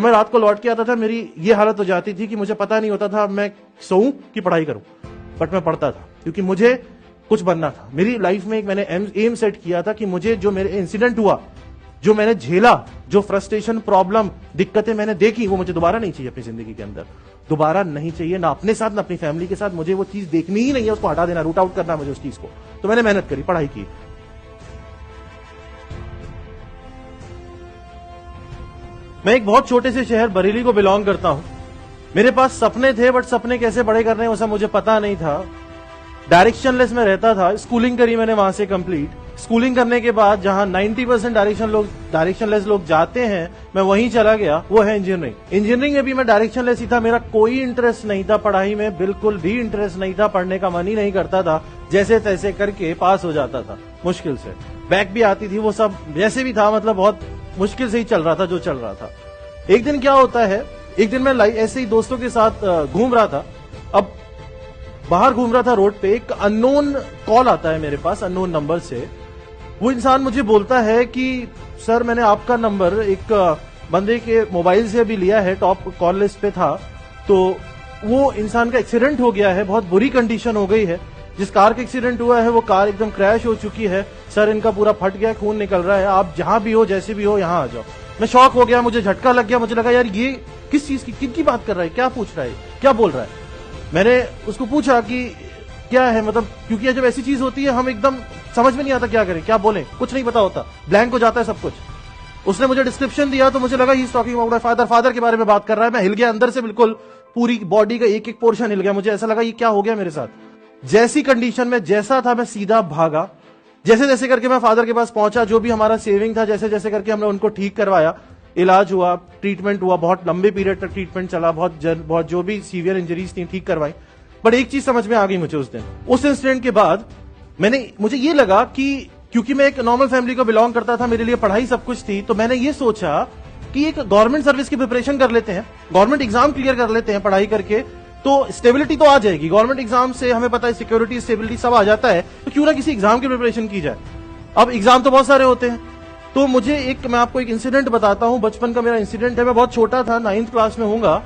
मैं रात को लौट के आता था, मेरी ये हालत हो जाती थी कि मुझे पता नहीं होता था मैं सोऊं कि पढ़ाई करूं, बट मैं पढ़ता था क्योंकि मुझे कुछ बनना था। मेरी लाइफ में एक मैंने एम सेट किया था कि मुझे जो मेरे इंसिडेंट हुआ, जो मैंने झेला, जो फ्रस्ट्रेशन, प्रॉब्लम, दिक्कतें मैंने देखी, वो मुझे दोबारा नहीं चाहिए अपनी जिंदगी के अंदर। दोबारा नहीं चाहिए, ना अपने साथ ना अपनी फैमिली के साथ। मुझे वो चीज देखनी ही नहीं है, उसको हटा देना, रूट आउट करना मुझे उस चीज को। तो मैंने मेहनत करी, पढ़ाई की। मैं एक बहुत छोटे से शहर बरेली को बिलोंग करता हूं। मेरे पास सपने थे, बट सपने कैसे बड़े करने हैं वो सब मुझे पता नहीं था। डायरेक्शनलेस में रहता था। स्कूलिंग करी मैंने वहां से कंप्लीट। स्कूलिंग करने के बाद जहां 90% डायरेक्शनलेस लोग जाते हैं, मैं वहीं चला गया, वो है इंजीनियरिंग। इंजीनियरिंग में भी मैं डायरेक्शनलेस ही था। मेरा कोई इंटरेस्ट नहीं था पढ़ाई में, बिल्कुल भी इंटरेस्ट नहीं था, पढ़ने का मन ही नहीं करता था। जैसे तैसे करके पास हो जाता था, मुश्किल से। बैक भी आती थी, वो सब जैसे भी था, मतलब बहुत मुश्किल से ही चल रहा था जो चल रहा था। एक दिन क्या होता है, एक दिन मैं ऐसे ही दोस्तों के साथ घूम रहा था। अब बाहर घूम रहा था रोड पे, एक अननोन कॉल आता है मेरे पास, अननोन नंबर से। वो इंसान मुझे बोलता है कि सर, मैंने आपका नंबर एक बंदे के मोबाइल से भी लिया है, टॉप कॉल लिस्ट पे था। तो वो इंसान का एक्सीडेंट हो गया है, बहुत बुरी कंडीशन हो गई है। जिस कार का एक्सीडेंट हुआ है वो कार एकदम क्रैश हो चुकी है। सर, इनका पूरा फट गया, खून निकल रहा है, आप जहां भी हो, जैसे भी हो, यहां आ जाओ। मैं शॉक हो गया, मुझे झटका लग गया। मुझे लगा यार ये किस चीज की, किनकी बात कर रहा है, क्या पूछ रहा है, क्या बोल रहा है। मैंने उसको पूछा कि क्या है, मतलब क्योंकि जब ऐसी चीज होती है हम एकदम समझ में नहीं आता क्या करें, क्या बोलें, कुछ नहीं पता होता, ब्लैंक हो जाता है सब कुछ। उसने मुझे डिस्क्रिप्शन दिया तो मुझे लगा he is talking about father, father के बारे में बात कर रहा है। मैं हिल गया अंदर से, बिल्कुल पूरी बॉडी का एक एक पोर्शन हिल गया। मुझे ऐसा लगा ये क्या हो गया मेरे साथ। जैसी कंडीशन में जैसा था, मैं सीधा भागा। जैसे जैसे करके मैं फादर के पास पहुंचा, जो भी हमारा सेविंग था, जैसे जैसे करके हमने उनको ठीक करवाया, इलाज हुआ, ट्रीटमेंट हुआ, बहुत लंबे पीरियड तक ट्रीटमेंट चला, बहुत जो भी सीवियर इंजरीज थी ठीक करवाई। बट एक चीज समझ में आ गई मुझे उस दिन, उस इंसिडेंट के बाद मुझे ये लगा कि क्योंकि मैं एक नॉर्मल फैमिली को बिलोंग करता था, मेरे लिए पढ़ाई सब कुछ थी, तो मैंने ये सोचा कि एक गवर्नमेंट सर्विस की प्रिपरेशन कर लेते हैं, गवर्नमेंट एग्जाम क्लियर कर लेते हैं पढ़ाई करके, तो स्टेबिलिटी तो आ जाएगी। गवर्नमेंट एग्जाम से हमें पता है सिक्योरिटी, स्टेबिलिटी सब आ जाता है, तो क्यों ना किसी एग्जाम की प्रिपरेशन की जाए। अब एग्जाम तो बहुत सारे होते हैं, तो मैं आपको एक इंसिडेंट बताता हूं। बचपन का मेरा इंसिडेंट है। मैं बहुत छोटा था, 9th क्लास में होऊंगा,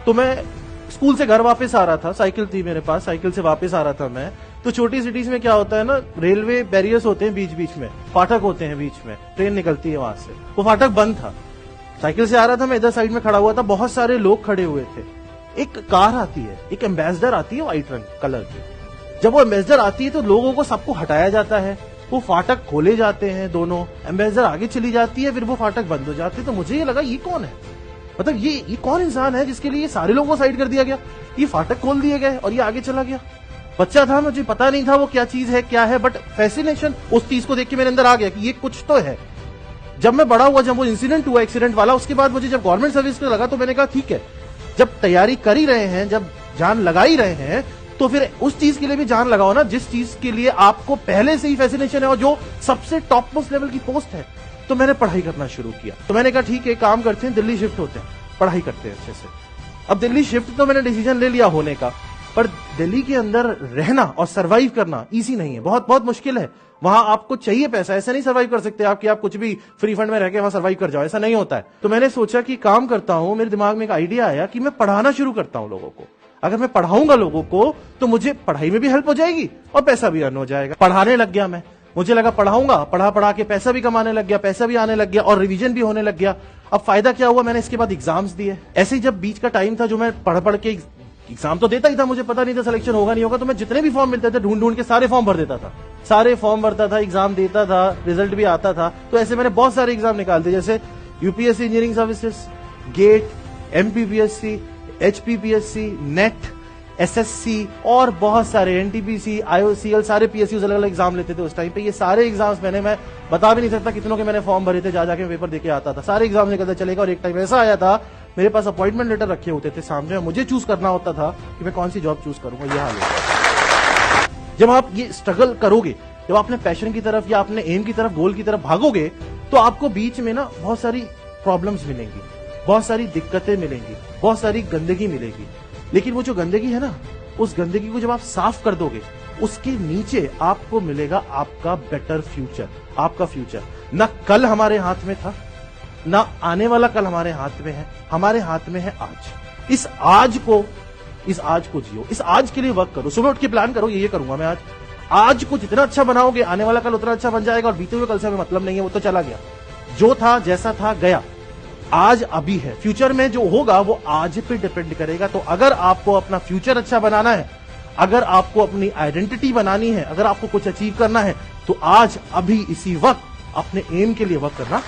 तो मैं स्कूल से घर वापस आ रहा था, साइकिल थी मेरे पास, साइकिल से वापस आ रहा था मैं। तो छोटी सिटीज में क्या होता है ना, रेलवे बैरियर्स होते हैं बीच बीच में, फाटक होते हैं बीच में, ट्रेन निकलती है वहां से। वो फाटक बंद था। साइकिल से आ रहा था मैं, इधर साइड में खड़ा हुआ था, बहुत सारे लोग खड़े हुए थे। एक कार आती है, एक एम्बेसडर आती है व्हाइट रंग कलर की। जब वो एम्बेसडर आती है तो लोगों को सबको हटाया जाता है, वो फाटक खोले जाते हैं दोनों, एम्बेसडर आगे चली जाती है, फिर वो फाटक बंद हो जाते हैं। तो मुझे ये लगा ये कौन है, मतलब ये कौन इंसान है जिसके लिए सारे लोगों को साइड कर दिया गया, ये फाटक खोल दिए गए और ये आगे चला गया। बच्चा था, मुझे पता नहीं था वो क्या चीज है, क्या है, बट फैसिनेशन उस चीज को देख के मेरे अंदर आ गया कि ये कुछ तो है। जब मैं बड़ा हुआ, जब वो इंसिडेंट हुआ एक्सीडेंट वाला, उसके बाद मुझे जब गवर्नमेंट सर्विस पे लगा, तो मैंने कहा ठीक है, जब तैयारी कर ही रहे हैं, जब जान लगा ही रहे हैं, तो फिर उस चीज के लिए भी जान लगाओ ना जिस चीज के लिए आपको पहले से ही फैसिनेशन है और जो सबसे टॉप मोस्ट लेवल की पोस्ट है। तो मैंने पढ़ाई करना शुरू किया। तो मैंने कहा ठीक है, काम करते हैं, दिल्ली शिफ्ट होते हैं, पढ़ाई करते हैं अच्छे से। अब दिल्ली शिफ्ट तो मैंने डिसीजन ले लिया होने का, पर दिल्ली के अंदर रहना और सरवाइव करना इजी नहीं है, बहुत बहुत मुश्किल है। वहां आपको चाहिए पैसा, ऐसा नहीं सरवाइव कर सकते आप कि आप कुछ भी फ्री फंड में रह के वहां सरवाइव कर जाओ, ऐसा नहीं होता है। तो मैंने सोचा कि काम करता हूं, मेरे दिमाग में एक आइडिया आया कि मैं पढ़ाना शुरू करता हूं लोगों को। अगर मैं पढ़ाऊंगा लोगों को तो मुझे पढ़ाई में भी हेल्प हो जाएगी और पैसा भी अर्न हो जाएगा। पढ़ाने लग गया मैं, मुझे लगा पढ़ाऊंगा, पढ़ा के पैसा भी कमाने लग गया, पैसा भी आने लग गया और रिवीजन भी होने लग गया। अब फायदा क्या हुआ, मैंने इसके बाद एग्जाम्स दिए। ऐसे ही जब बीच का टाइम था, जो मैं पढ़ के एग्जाम तो देता ही था, मुझे पता नहीं था सिलेक्शन होगा नहीं होगा, तो मैं जितने भी फॉर्म मिलते थे ढूंढ के सारे फॉर्म भर देता था, सारे फॉर्म भरता था, एग्जाम देता था, रिजल्ट भी आता था। तो ऐसे मैंने बहुत सारे एग्जाम निकाल दिए, जैसे UPSC engineering services, GATE, MPPSC, HPPSC, NET, SSC और बहुत सारे एनटीपीसी, आईओसीएल, सारे पीएसयू अलग अलग एग्जाम लेते थे उस टाइम पे। ये सारे एग्जाम्स मैं बता भी नहीं सकता कितनों के मैंने फॉर्म भरे थे, जाके पेपर देके आता था, सारे एग्जाम निकलते चलेगा। और एक टाइम ऐसा आया था, मेरे पास अपॉइंटमेंट लेटर रखे होते थे सामने, मुझे चूज करना होता था कि मैं कौन सी जॉब चूज करूंगा। ये हाल है। जब आप ये स्ट्रगल करोगे, जब आपने पैशन की तरफ या अपने एम की तरफ, गोल की तरफ भागोगे, तो आपको बीच में ना बहुत सारी प्रॉब्लम्स मिलेंगी, बहुत सारी दिक्कतें मिलेंगी, बहुत सारी गंदगी मिलेगी। लेकिन वो जो गंदगी है ना, उस गंदगी को जब आप साफ कर दोगे, उसके नीचे आपको मिलेगा आपका बेटर फ्यूचर, आपका फ्यूचर। ना कल हमारे हाथ में था, ना आने वाला कल हमारे हाथ में है, हमारे हाथ में है आज। इस आज को जियो, इस आज के लिए वर्क करो। सुबह उठ के प्लान करो, ये करूंगा मैं आज को जितना अच्छा बनाओगे आने वाला कल उतना अच्छा बन जाएगा। और बीते हुए कल से हमें मतलब नहीं है, वो तो चला गया, जो था जैसा था गया। आज अभी है, फ्यूचर में जो होगा वो आज पे डिपेंड करेगा। तो अगर आपको अपना फ्यूचर अच्छा बनाना है, अगर आपको अपनी आइडेंटिटी बनानी है, अगर आपको कुछ अचीव करना है, तो आज अभी इसी वक्त अपने एम के लिए वर्क करना